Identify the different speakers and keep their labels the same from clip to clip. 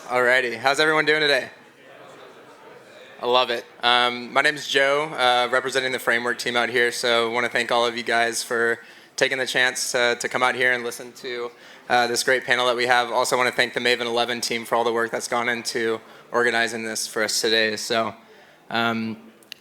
Speaker 1: Alrighty, how's everyone doing today? I love it. My name is Joe, representing the Framework team out here, so I want to thank all of you guys for taking the chance to come out here and listen to this great panel that we have. Also want to thank the Maven 11 team for all the work that's gone into organizing this for us today. So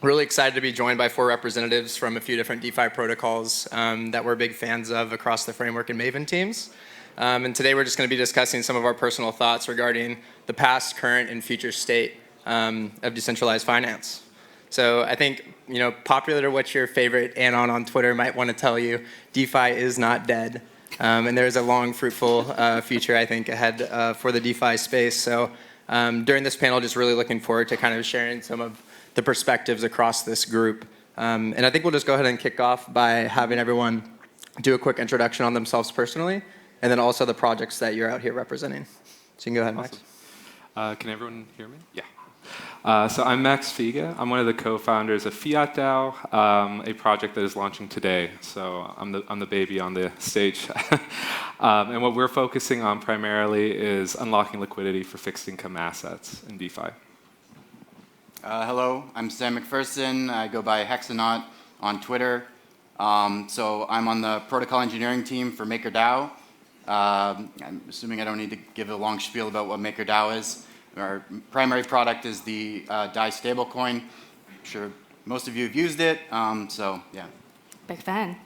Speaker 1: really excited to be joined by 4 representatives from a few different DeFi protocols that we're big fans of across the Framework and Maven teams. And today we're just going to be discussing some of our personal thoughts regarding the past, current, and future state of decentralized finance. So I think, popular to what your favorite anon on Twitter might want to tell you, DeFi is not dead. And there's a long, fruitful future, I think, ahead for the DeFi space. So during this panel, just really looking forward to kind of sharing some of the perspectives across this group. And I think we'll just go ahead and kick off by having everyone do a quick introduction on themselves personally, and then also the projects that you're out here representing. So you can go ahead, Max.
Speaker 2: Can everyone hear me? Yeah. So I'm Max Figa. I'm one of the co-founders of Fiat DAO, a project that is launching today. So I'm the baby on the stage. And what we're focusing on primarily is unlocking liquidity for fixed income assets in DeFi.
Speaker 3: Hello, I'm Sam McPherson. I go by Hexanaut on Twitter. So I'm on the protocol engineering team for MakerDAO. I'm assuming I don't need to give a long spiel about what MakerDAO is. Our primary product is the DAI stablecoin. I'm sure most of you have used it, so yeah.
Speaker 4: Big fan.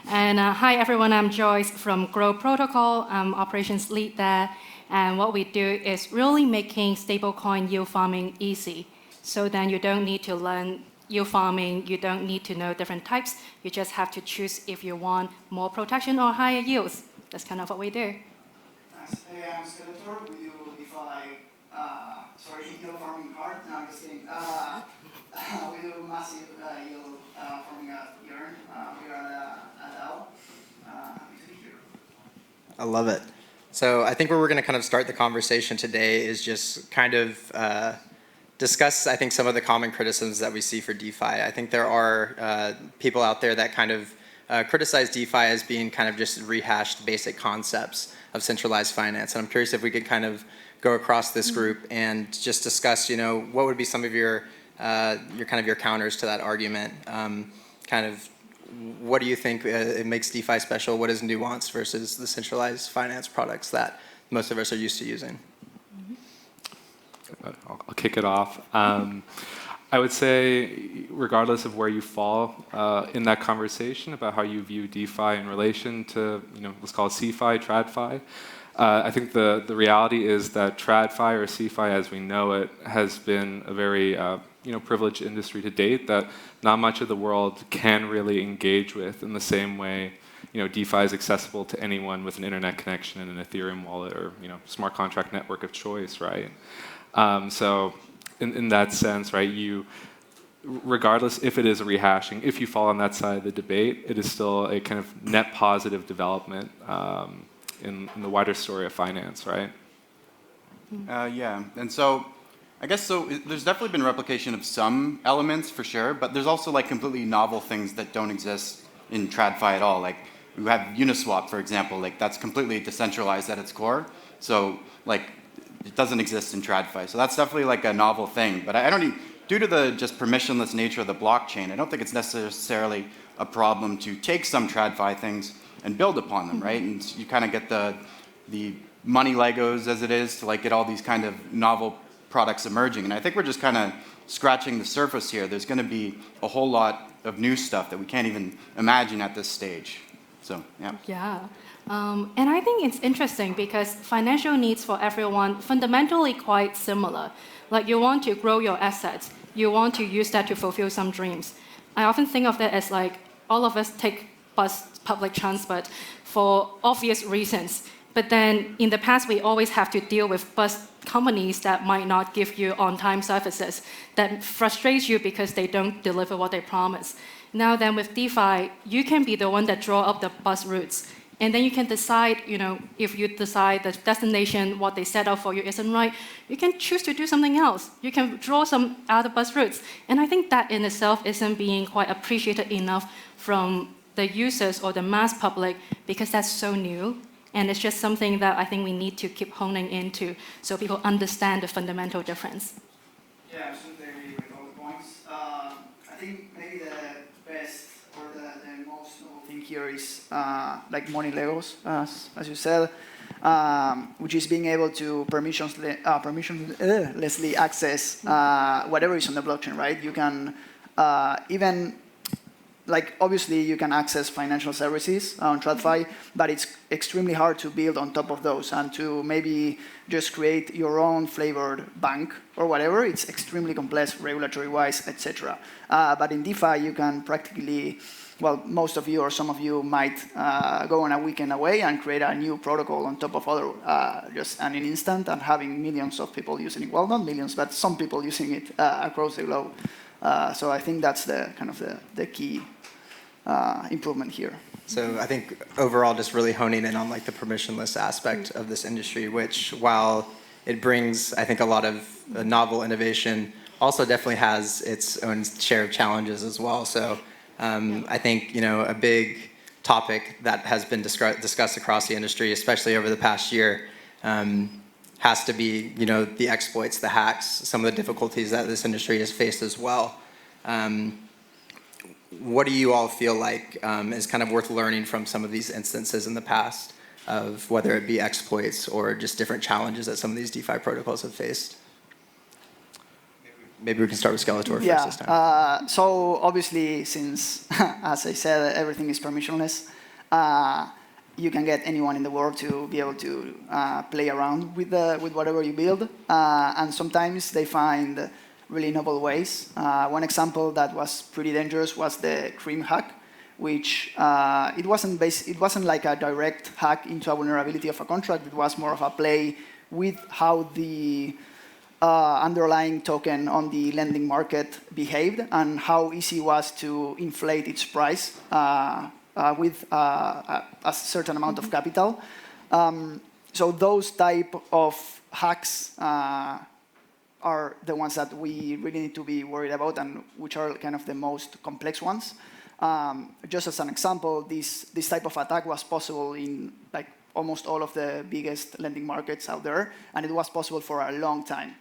Speaker 4: And hi everyone, I'm Joyce from Grow Protocol. I'm operations lead there. And what we do is really making stablecoin yield farming easy. So then you don't need to learn yield farming, you don't need to know different types. You just have to choose if you want more protection or higher yields. That's kind of what we do.
Speaker 5: Nice. Hey, I'm Skeletor. We do DeFi, yield farming card. No, I'm just kidding. We do massive yield farming at Yearn. We are at DAO. Happy to be here.
Speaker 1: I love it. So I think where we're going to kind of start the conversation today is just kind of discuss, I think, some of the common criticisms that we see for DeFi. I think there are people out there that kind of criticize DeFi as being kind of just rehashed basic concepts of centralized finance. And I'm curious if we could kind of go across this group and just discuss, what would be some of your counters to that argument. Kind of, what do you think it makes DeFi special? What is nuanced versus the centralized finance products that most of us are used to using?
Speaker 2: I'll kick it off. I would say, regardless of where you fall in that conversation about how you view DeFi in relation to, let's call it CeFi, TradFi, I think the reality is that TradFi or CeFi as we know it has been a very privileged industry to date that not much of the world can really engage with in the same way DeFi is accessible to anyone with an internet connection and an Ethereum wallet or smart contract network of choice, right? So in that sense, right, regardless if it is a rehashing, if you fall on that side of the debate, it is still a kind of net positive development in the wider story of finance, right?
Speaker 3: Yeah, and so I guess there's definitely been replication of some elements for sure, but there's also like completely novel things that don't exist in TradFi at all. Like we have Uniswap, for example, like that's completely decentralized at its core. So like it doesn't exist in TradFi. So that's definitely like a novel thing. But I don't due to the just permissionless nature of the blockchain, I don't think it's necessarily a problem to take some TradFi things and build upon them, right? And you kind of get the money Legos as it is to like get all these kind of novel products emerging. And I think we're just kind of scratching the surface here. There's going to be a whole lot of new stuff that we can't even imagine at this stage. So, yeah.
Speaker 4: Yeah. And I think it's interesting because financial needs for everyone fundamentally quite similar. Like you want to grow your assets, you want to use that to fulfill some dreams. I often think of that as like all of us take public transport for obvious reasons. But then in the past, we always have to deal with bus companies that might not give you on-time services, that frustrates you because they don't deliver what they promise. Now then with DeFi, you can be the one that draw up the bus routes. And then you can decide, if you decide the destination, what they set out for you isn't right, you can choose to do something else. You can draw some other bus routes. And I think that in itself isn't being quite appreciated enough from the users or the mass public because that's so new. And it's just something that I think we need to keep honing into so people understand the fundamental difference.
Speaker 5: Yeah, absolutely agree with all the points. I think maybe the best or the most novel thing here is like money Legos, as you said, which is being able to permissionlessly access whatever is on the blockchain, right? You can even, like, obviously you can access financial services on TradFi, but it's extremely hard to build on top of those and to maybe just create your own flavored bank or whatever. It's extremely complex regulatory-wise, etc. But in DeFi, you can practically, well, most of you or some of you might go on a weekend away and create a new protocol on top of other, just in an instant, and having millions of people using it. Well, not millions, but some people using it across the globe. So I think that's the kind of the key improvement here.
Speaker 1: So I think overall, just really honing in on like the permissionless aspect of this industry, which while it brings, I think, a lot of novel innovation, also definitely has its own share of challenges as well. So I think, you know, a big topic that has been discussed across the industry, especially over the past year, has to be, you know, the exploits, the hacks, some of the difficulties that this industry has faced as well. What do you all feel like is kind of worth learning from some of these instances in the past of whether it be exploits or just different challenges that some of these DeFi protocols have faced? Maybe we can start with Skeletor first this time.
Speaker 5: So obviously, since, as I said, everything is permissionless, you can get anyone in the world to be able to play around with whatever you build. And sometimes they find really novel ways. One example that was pretty dangerous was the cream hack, which it wasn't like a direct hack into a vulnerability of a contract. It was more of a play with how the underlying token on the lending market behaved and how easy it was to inflate its price with a certain amount of capital. So those type of hacks are the ones that we really need to be worried about and which are kind of the most complex ones. Just as an example, this type of attack was possible in like almost all of the biggest lending markets out there, and it was possible for a long time.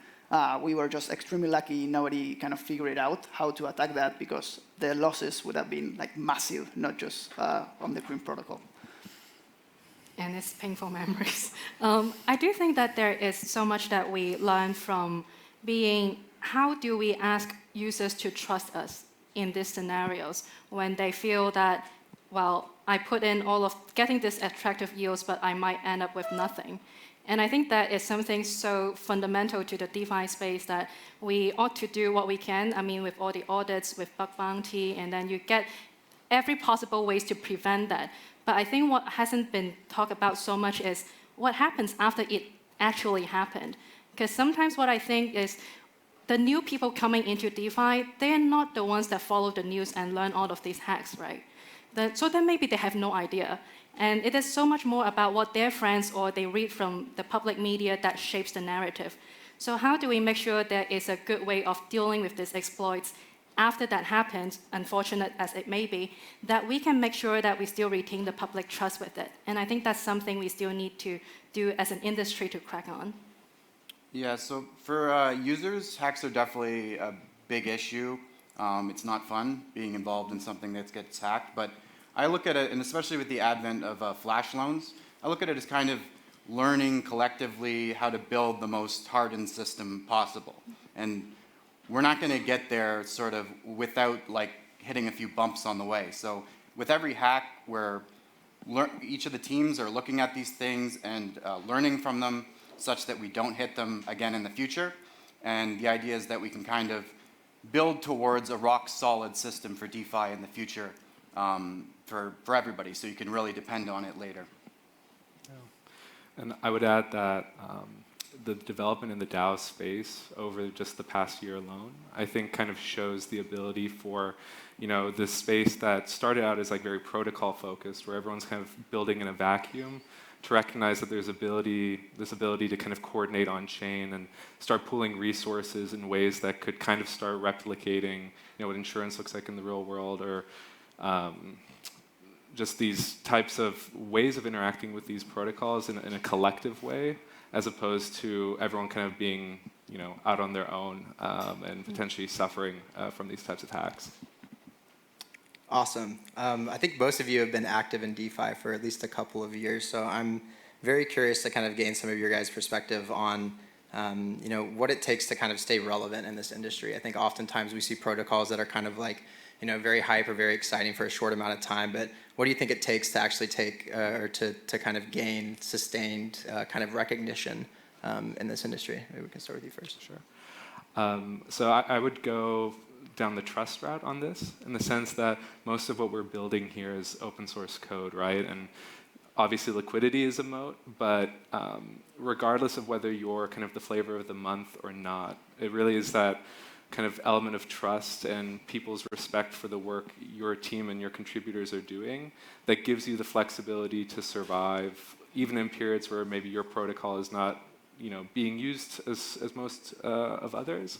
Speaker 5: We were just extremely lucky nobody kind of figured out how to attack that because the losses would have been like massive, not just on the Cream protocol.
Speaker 4: And it's painful memories. I do think that there is so much that we learn from being, how do we ask users to trust us in these scenarios when they feel that, well, I put in all of getting this attractive yields, but I might end up with nothing. And I think that is something so fundamental to the DeFi space that we ought to do what we can. I mean, with all the audits, with bug bounty, and then you get every possible ways to prevent that. But I think what hasn't been talked about so much is what happens after it actually happened. Because sometimes what I think is the new people coming into DeFi, they're not the ones that follow the news and learn all of these hacks, right? So then maybe they have no idea. And it is so much more about what their friends or they read from the public media that shapes the narrative. So how do we make sure there is a good way of dealing with these exploits after that happens, unfortunate as it may be, that we can make sure that we still retain the public trust with it? And I think that's something we still need to do as an industry to crack on.
Speaker 3: Yeah, so for users, hacks are definitely a big issue. It's not fun being involved in something that gets hacked, but I look at it, and especially with the advent of flash loans, I look at it as kind of learning collectively how to build the most hardened system possible. And we're not going to get there sort of without like hitting a few bumps on the way. So with every hack, each of the teams are looking at these things and learning from them such that we don't hit them again in the future. And the idea is that we can kind of build towards a rock solid system for DeFi in the future for everybody, so you can really depend on it later.
Speaker 2: Yeah. And I would add that the development in the DAO space over just the past year alone, I think kind of shows the ability for, you know, this space that started out as like very protocol focused, where everyone's kind of building in a vacuum, to recognize that there's this ability to kind of coordinate on chain and start pooling resources in ways that could kind of start replicating, you know, what insurance looks like in the real world, or just these types of ways of interacting with these protocols in a collective way, as opposed to everyone kind of being, out on their own and potentially suffering from these types of hacks.
Speaker 1: Awesome. I think most of you have been active in DeFi for at least a couple of years, so I'm very curious to kind of gain some of your guys' perspective on what it takes to kind of stay relevant in this industry. I think oftentimes we see protocols that are kind of like, very hype or very exciting for a short amount of time, but what do you think it takes to actually take or to kind of gain sustained kind of recognition in this industry? Maybe we can start with you first.
Speaker 2: Sure. So I would go down the trust route on this, in the sense that most of what we're building here is open source code, right? And obviously liquidity is a moat, but regardless of whether you're kind of the flavor of the month or not, it really is that kind of element of trust and people's respect for the work your team and your contributors are doing that gives you the flexibility to survive, even in periods where maybe your protocol is not being used as most of others.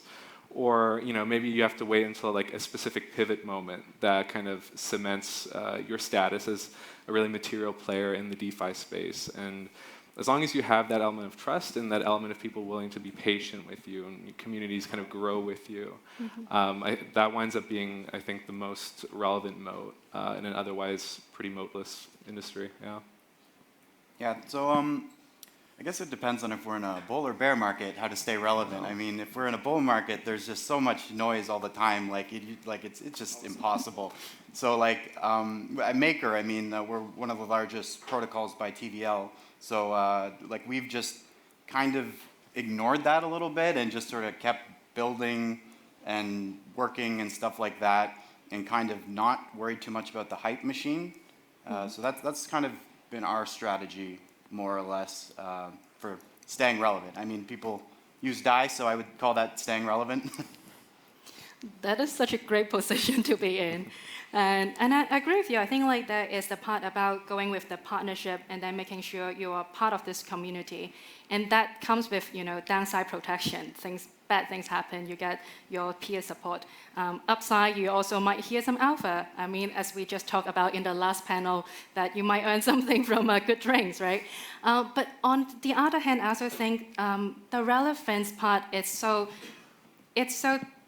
Speaker 2: Or maybe you have to wait until like a specific pivot moment that kind of cements your status as a really material player in the DeFi space. And as long as you have that element of trust and that element of people willing to be patient with you and communities kind of grow with you, that winds up being, I think, the most relevant moat in an otherwise pretty moatless industry. Yeah.
Speaker 3: Yeah. So I guess it depends on if we're in a bull or bear market, how to stay relevant. I mean, if we're in a bull market, there's just so much noise all the time, it's just impossible. So at Maker, I mean, we're one of the largest protocols by TVL. So we've just kind of ignored that a little bit and just sort of kept building and working and stuff like that, and kind of not worried too much about the hype machine. So that's kind of been our strategy, more or less, for staying relevant. I mean, people use DAI, so I would call that staying relevant.
Speaker 4: That is such a great position to be in. And I agree with you. I think that is the part about going with the partnership and then making sure you are part of this community. And that comes with, downside protection. Bad things happen, you get your peer support. Upside, you also might hear some alpha. I mean, as we just talked about in the last panel, that you might earn something from good drinks, right? But on the other hand, I also think the relevance part it's so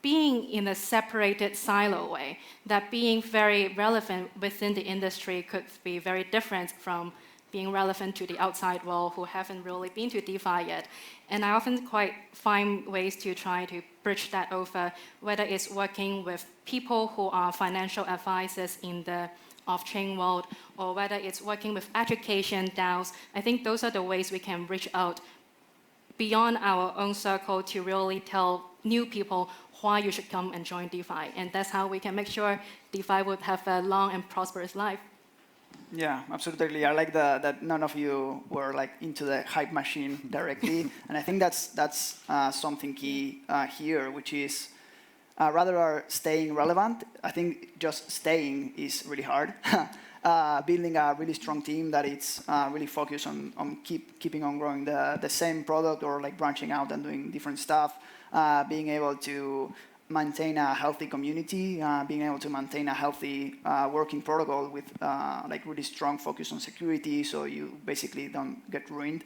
Speaker 4: being in a separated silo way, that being very relevant within the industry could be very different from being relevant to the outside world who haven't really been to DeFi yet. And I often quite find ways to try to bridge that over, whether it's working with people who are financial advisors in the off-chain world, or whether it's working with education DAOs. I think those are the ways we can reach out beyond our own circle to really tell new people why you should come and join DeFi. And that's how we can make sure DeFi would have a long and prosperous life.
Speaker 6: Yeah, absolutely. I like that none of you were into the hype machine directly, and I think that's something key here, which is rather staying relevant. I think just staying is really hard. Building a really strong team that it's really focused on keeping on growing the same product, or branching out and doing different stuff. Being able to maintain a healthy community, being able to maintain a healthy working protocol with really strong focus on security, so you basically don't get ruined.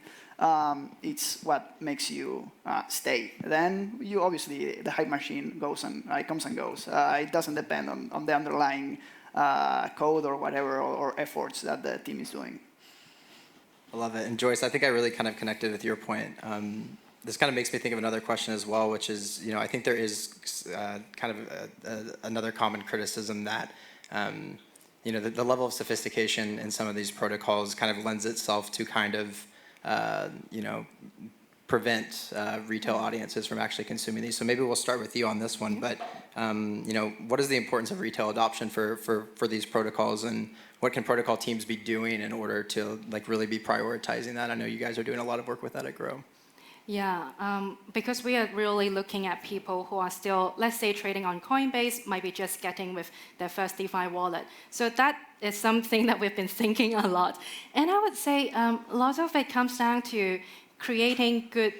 Speaker 6: It's what makes you stay. Then you obviously, the hype machine goes and comes and goes. It doesn't depend on the underlying code or whatever, or efforts that the team is doing.
Speaker 1: I love it. And Joyce, I think I really kind of connected with your point. This kind of makes me think of another question as well, which is, I think there is kind of another common criticism that, the level of sophistication in some of these protocols kind of lends itself to kind of, prevent retail audiences from actually consuming these. So maybe we'll start with you on this one. But, what is the importance of retail adoption for these protocols, and what can protocol teams be doing in order to really be prioritizing that? I know you guys are doing a lot of work with that at Grow.
Speaker 4: Yeah, because we are really looking at people who are still, let's say, trading on Coinbase, might be just getting with their first DeFi wallet. So that is something that we've been thinking a lot. And I would say a lot of it comes down to creating good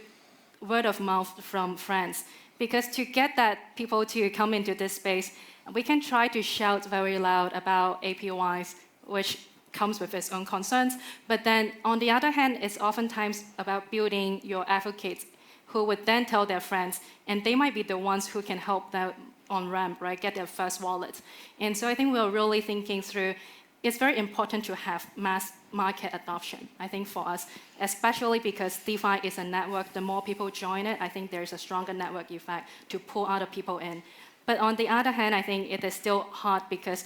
Speaker 4: word of mouth from friends. Because to get that people to come into this space, we can try to shout very loud about APYs, which comes with its own concerns. But then on the other hand, it's oftentimes about building your advocates who would then tell their friends, and they might be the ones who can help them on ramp, right, get their first wallet. And so I think we're really thinking through, it's very important to have mass market adoption, I think, for us, especially because DeFi is a network. The more people join it, I think there's a stronger network effect to pull other people in. But on the other hand, I think it is still hard because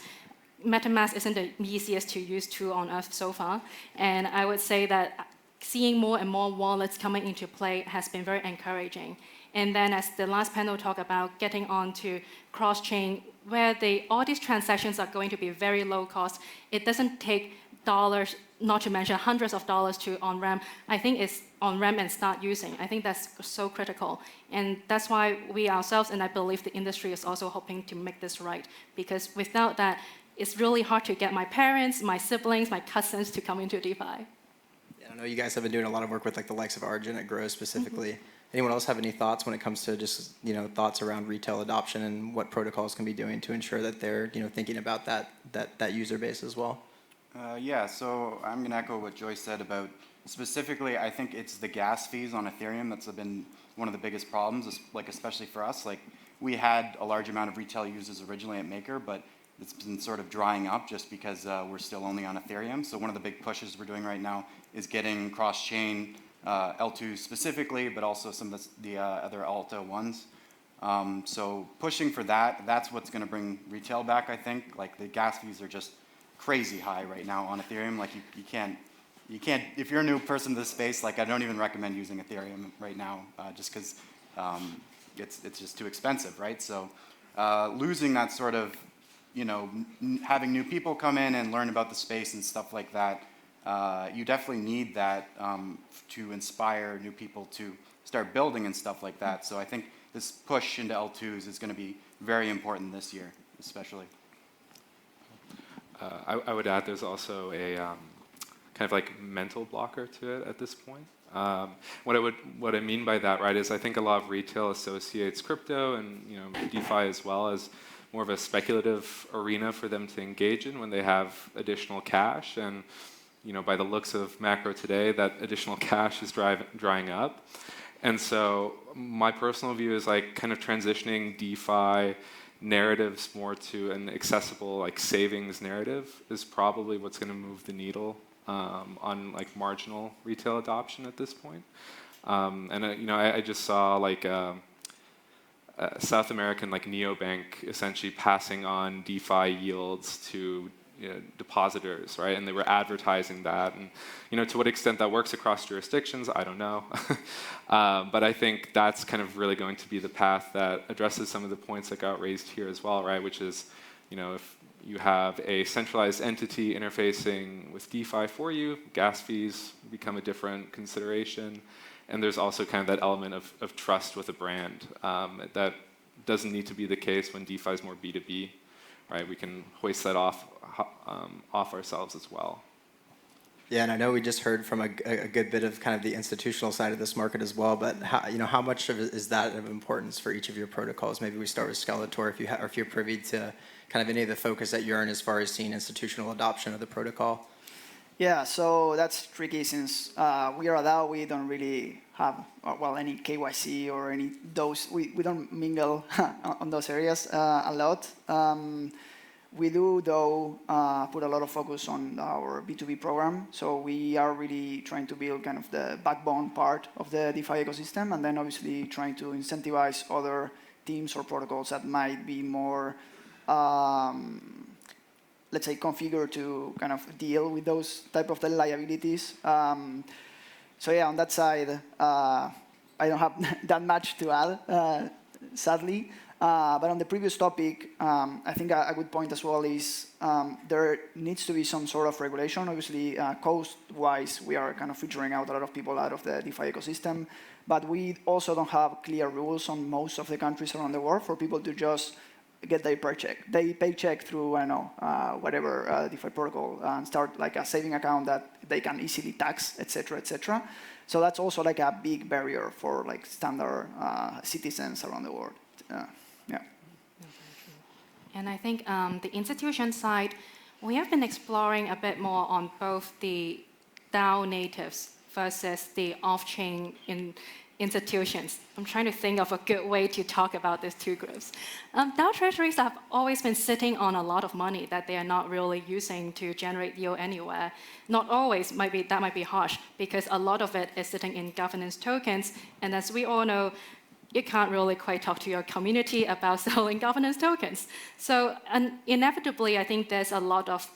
Speaker 4: MetaMask isn't the easiest to use tool on earth so far. And I would say that seeing more and more wallets coming into play has been very encouraging. And then as the last panel talked about, getting onto cross-chain, where all these transactions are going to be very low cost. It doesn't take dollars, not to mention hundreds of dollars to on-ramp. I think it's on-ramp and start using. I think that's so critical. And that's why we ourselves, and I believe the industry is also hoping to make this right. Because without that, it's really hard to get my parents, my siblings, my cousins to come into DeFi.
Speaker 1: Yeah, I know you guys have been doing a lot of work with like the likes of Argent at Grow specifically. Anyone else have any thoughts when it comes to just thoughts around retail adoption and what protocols can be doing to ensure that they're thinking about that user base as well?
Speaker 3: Yeah, so I'm going to echo what Joyce said about specifically. I think it's the gas fees on Ethereum that's been one of the biggest problems, like especially for us. Like we had a large amount of retail users originally at Maker, but it's been sort of drying up just because we're still only on Ethereum. So one of the big pushes we're doing right now is getting cross-chain L2 specifically, but also some of the other Alta ones. So pushing for that, that's what's going to bring retail back, I think. Like the gas fees are just crazy high right now on Ethereum. Like you can't, if you're a new person to this space, like I don't even recommend using Ethereum right now just because it's just too expensive, right? So losing that sort of, having new people come in and learn about the space and stuff like that, you definitely need that to inspire new people to start building and stuff like that. So I think this push into L2s is going to be very important this year, especially.
Speaker 2: I would add there's also a kind of like mental blocker to it at this point. What I mean by that, right, is I think a lot of retail associates crypto and DeFi as well as more of a speculative arena for them to engage in when they have additional cash. And by the looks of macro today, that additional cash is drying up. And so my personal view is like kind of transitioning DeFi narratives more to an accessible like savings narrative is probably what's going to move the needle on like marginal retail adoption at this point. And I just saw like South American like neobank essentially passing on DeFi yields to depositors, right? And they were advertising that, and to what extent that works across jurisdictions, I don't know. But I think that's kind of really going to be the path that addresses some of the points that got raised here as well, right? Which is, if you have a centralized entity interfacing with DeFi for you, gas fees become a different consideration. And there's also kind of that element of trust with a brand. That doesn't need to be the case when DeFi is more B2B, right? We can hoist that off ourselves as well.
Speaker 1: Yeah, and I know we just heard from a good bit of kind of the institutional side of this market as well, but how much of it is that of importance for each of your protocols? Maybe we start with Skeletor, if you're privy to kind of any of the focus at Yearn as far as seeing institutional adoption of the protocol.
Speaker 6: Yeah, so that's tricky since we are a DAO. We don't really have any KYC or any those. We don't mingle on those areas a lot. We do, though, put a lot of focus on our B2B program. So we are really trying to build kind of the backbone part of the DeFi ecosystem, and then obviously trying to incentivize other teams or protocols that might be more, let's say, configured to kind of deal with those type of liabilities. So yeah, on that side, I don't have that much to add, sadly. But on the previous topic, I think a good point as well is there needs to be some sort of regulation. Obviously, cost-wise, we are kind of filtering out a lot of people out of the DeFi ecosystem. But we also don't have clear rules on most of the countries around the world for people to just get their paycheck through, I don't know, whatever DeFi protocol and start like a saving account that they can easily tax, et cetera, et cetera. So that's also like a big barrier for like standard citizens around the world. Yeah.
Speaker 4: And I think the institution side, we have been exploring a bit more on both the DAO natives versus the off-chain institutions. I'm trying to think of a good way to talk about these two groups. DAO treasuries have always been sitting on a lot of money that they are not really using to generate yield anywhere. Not always, that might be harsh, because a lot of it is sitting in governance tokens, and as we all know, you can't really quite talk to your community about selling governance tokens. So inevitably, I think there's a lot of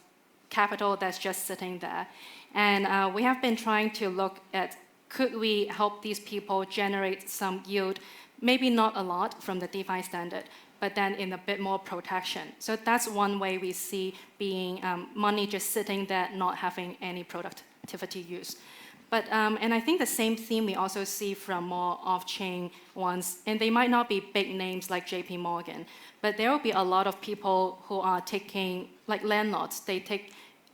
Speaker 4: capital that's just sitting there. And we have been trying to look at, could we help these people generate some yield, maybe not a lot from the DeFi standard, but then in a bit more protection. So that's one way we see being money just sitting there, not having any productivity use. But, and I think the same theme we also see from more off-chain ones, and they might not be big names like JP Morgan, but there will be a lot of people who are taking, like landlords, they take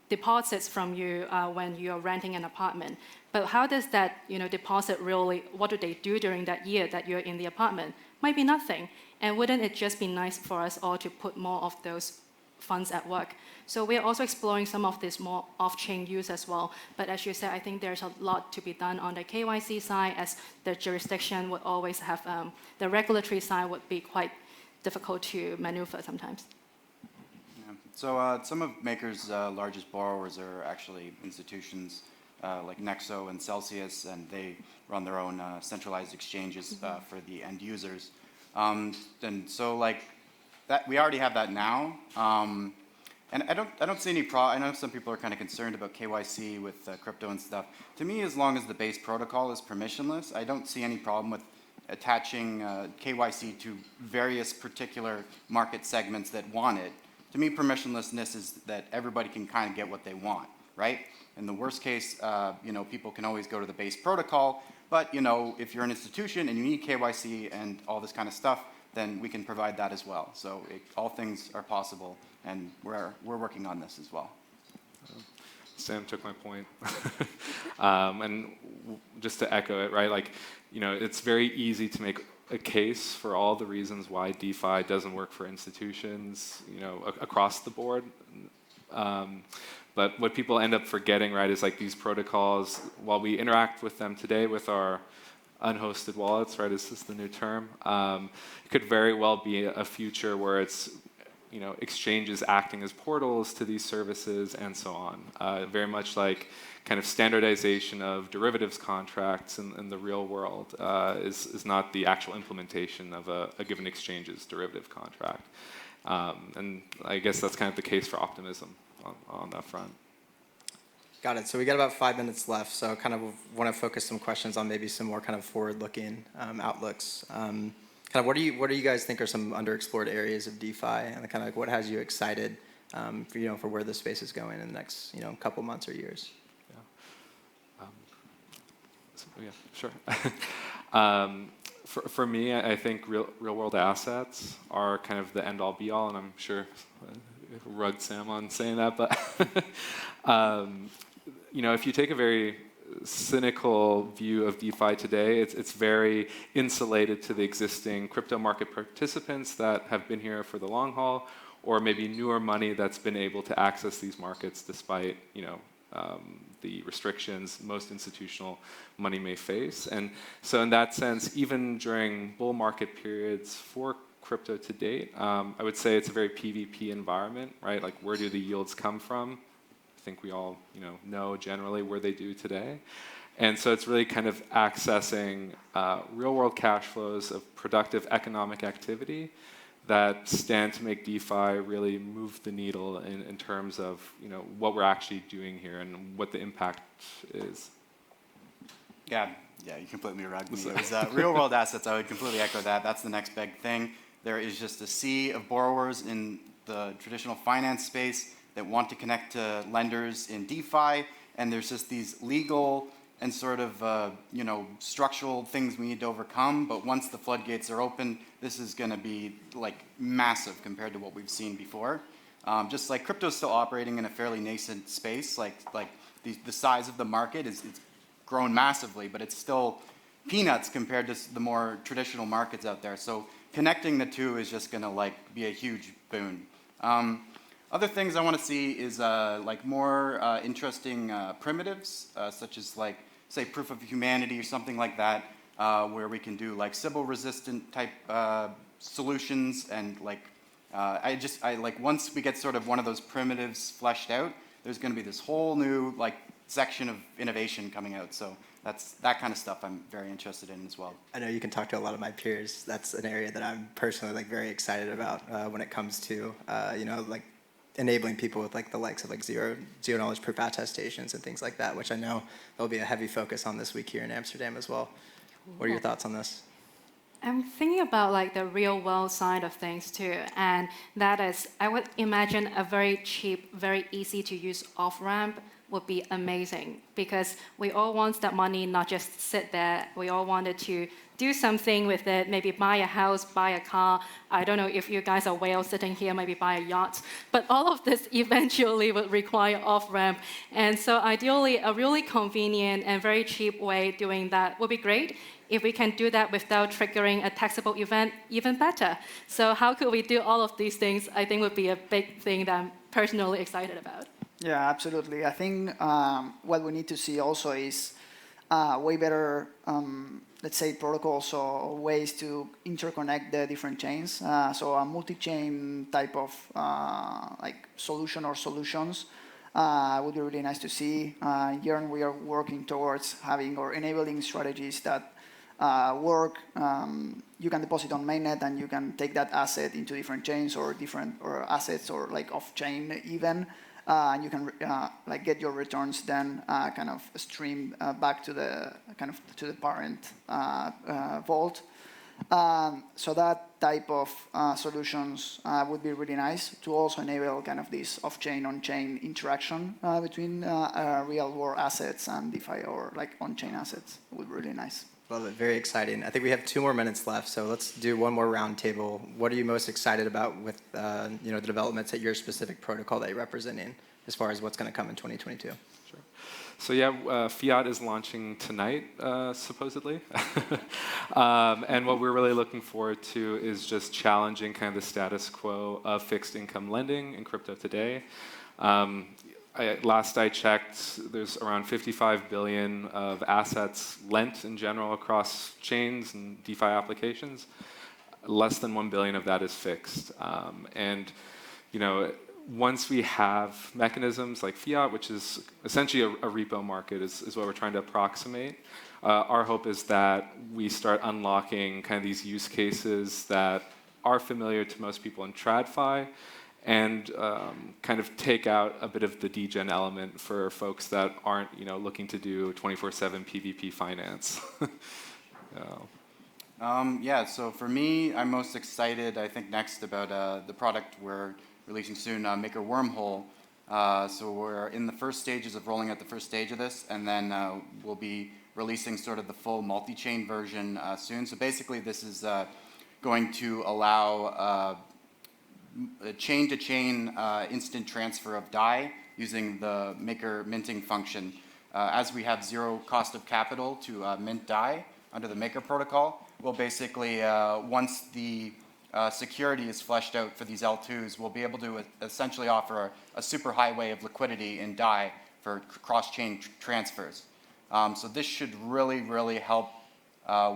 Speaker 4: deposits from you when you're renting an apartment. But how does that deposit really, what do they do during that year that you're in the apartment? Might be nothing. And wouldn't it just be nice for us all to put more of those funds at work? So we're also exploring some of this more off-chain use as well. But as you said, I think there's a lot to be done on the KYC side, as the jurisdiction would always have, the regulatory side would be quite difficult to maneuver sometimes.
Speaker 3: Yeah. So some of Maker's largest borrowers are actually institutions like Nexo and Celsius, and they run their own centralized exchanges for the end users. And so like that, we already have that now. And I don't see any I know some people are kind of concerned about KYC with crypto and stuff. To me, as long as the base protocol is permissionless, I don't see any problem with attaching KYC to various particular market segments that want it. To me, permissionlessness is that everybody can kind of get what they want, right? In the worst case, people can always go to the base protocol, but if you're an institution and you need KYC and all this kind of stuff, then we can provide that as well. So all things are possible, and we're working on this as well.
Speaker 2: Sam took my point. And just to echo it, right? Like, it's very easy to make a case for all the reasons why DeFi doesn't work for institutions, across the board. But what people end up forgetting, right, is like these protocols, while we interact with them today with our unhosted wallets, right, is this the new term? It could very well be a future where it's, exchanges acting as portals to these services and so on. Very much like kind of standardization of derivatives contracts in the real world is not the actual implementation of a given exchange's derivative contract. And I guess that's kind of the case for optimism on that front.
Speaker 1: Got it. So we got about 5 minutes left. So kind of want to focus some questions on maybe some more kind of forward-looking outlooks. Kind of what do you guys think are some underexplored areas of DeFi, and kind of like what has you excited for where the space is going in the next couple months or years?
Speaker 2: Yeah, sure. For me, I think real-world assets are kind of the end-all be-all, and I'm sure rugged Sam on saying that, but if you take a very cynical view of DeFi today, it's very insulated to the existing crypto market participants that have been here for the long haul, or maybe newer money that's been able to access these markets despite the restrictions most institutional money may face. And so in that sense, even during bull market periods for crypto to date, I would say it's a very PvP environment, right? Like, where do the yields come from? I think we all know generally where they do today. And so it's really kind of accessing real-world cash flows of productive economic activity that stand to make DeFi really move the needle in terms of what we're actually doing here and what the impact is.
Speaker 3: Yeah, you completely rugged me. It was real-world assets. I would completely echo that. That's the next big thing. There is just a sea of borrowers in the traditional finance space that want to connect to lenders in DeFi, and there's just these legal and sort of structural things we need to overcome. But once the floodgates are open, this is going to be like massive compared to what we've seen before. Just like crypto is still operating in a fairly nascent space, like the size of the market it's grown massively, but it's still peanuts compared to the more traditional markets out there. So connecting the two is just going to be a huge boon. Other things I want to see is like more interesting primitives, such as like, say, proof of humanity or something like that, where we can do like Sybil-resistant type solutions, and like I like once we get sort of one of those primitives fleshed out, there's going to be this whole new like section of innovation coming out. So that's that kind of stuff I'm very interested in as well.
Speaker 1: I know you can talk to a lot of my peers. That's an area that I'm personally like very excited about when it comes to you know, like enabling people with like the likes of like zero knowledge proof attestations and things like that, which I know there'll be a heavy focus on this week here in Amsterdam as well. What are your thoughts on this?
Speaker 4: I'm thinking about like the real world side of things too, and that is, I would imagine a very cheap, very easy to use off-ramp would be amazing, because we all want that money not just sit there. We all wanted to do something with it, maybe buy a house, buy a car. I don't know if you guys are whales sitting here, maybe buy a yacht. But all of this eventually would require off-ramp. And so ideally, a really convenient and very cheap way of doing that would be great. If we can do that without triggering a taxable event, even better. So how could we do all of these things, I think would be a big thing that I'm personally excited about.
Speaker 6: Yeah, absolutely. I think what we need to see also is way better, let's say, protocols or ways to interconnect the different chains. So a multi-chain type of like solution or solutions would be really nice to see. Here we are working towards having or enabling strategies that work. You can deposit on mainnet and you can take that asset into different chains or different assets or like off-chain even. And you can like get your returns then kind of stream back to the parent vault. So that type of solutions would be really nice to also enable kind of this off-chain, on-chain interaction between real-world assets and DeFi or like on-chain assets. Would be really nice.
Speaker 1: Love it. Very exciting. I think we have 2 more minutes left, so let's do one more roundtable. What are you most excited about with you know, the developments at your specific protocol that you're representing, as far as what's going to come in 2022?
Speaker 2: Sure. So yeah, Fiat is launching tonight, supposedly. And what we're really looking forward to is just challenging kind of the status quo of fixed income lending in crypto today. Last I checked, there's around 55 billion of assets lent in general across chains and DeFi applications. Less than 1 billion of that is fixed. And you know, once we have mechanisms like Fiat, which is essentially a repo market, is what we're trying to approximate, our hope is that we start unlocking kind of these use cases that are familiar to most people in TradFi, and kind of take out a bit of the degen element for folks that aren't, you know, looking to do 24/7 PvP finance.
Speaker 3: Yeah, so for me, I'm most excited, I think, next about the product we're releasing soon, Maker Wormhole. So we're in the first stages of rolling out the first stage of this, and then we'll be releasing sort of the full multi-chain version soon. So basically, this is going to allow chain-to-chain instant transfer of DAI using the Maker minting function. As we have 0 cost of capital to mint DAI under the Maker protocol, we'll basically, once the security is fleshed out for these L2s, we'll be able to essentially offer a super highway of liquidity in DAI for cross-chain transfers. So this should really, really help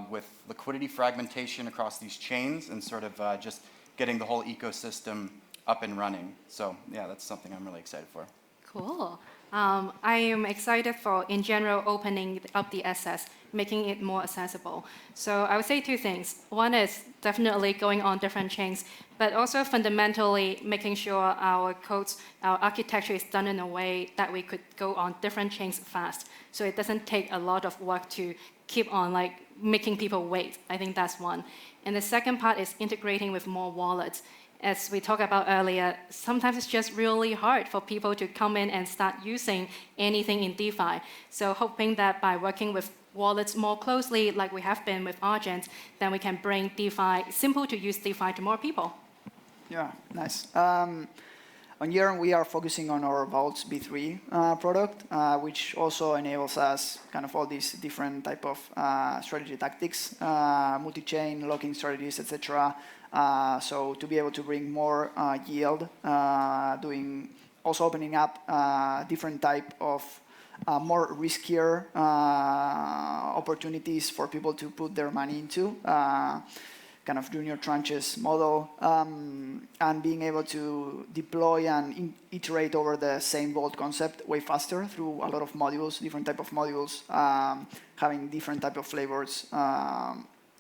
Speaker 3: with liquidity fragmentation across these chains and sort of just getting the whole ecosystem up and running. So yeah, that's something I'm really excited for.
Speaker 4: Cool. I am excited for, in general, opening up the access, making it more accessible. So I would say 2 things. One is definitely going on different chains, but also fundamentally making sure our codes, our architecture is done in a way that we could go on different chains fast. So it doesn't take a lot of work to keep on like making people wait. I think that's one. And the second part is integrating with more wallets. As we talked about earlier, sometimes it's just really hard for people to come in and start using anything in DeFi. So hoping that by working with wallets more closely, like we have been with Argent, then we can bring DeFi, simple to use DeFi to more people.
Speaker 6: Yeah, nice. on Yearn, we are focusing on our Vaults B3 product, which also enables us kind of all these different type of strategy tactics, multi-chain, locking strategies, etc. So to be able to bring more yield, also opening up different type of more riskier opportunities for people to put their money into, kind of junior tranches model, and being able to deploy and iterate over the same vault concept way faster through a lot of modules, different type of modules, having different type of flavors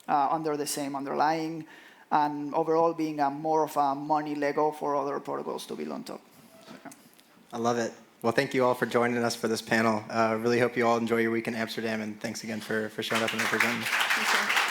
Speaker 6: under the same underlying, and overall being more of a money Lego for other protocols to build on top. So, yeah.
Speaker 1: I love it. Well, thank you all for joining us for this panel. Really hope you all enjoy your week in Amsterdam, and thanks again for showing up and representing.
Speaker 4: Thank you.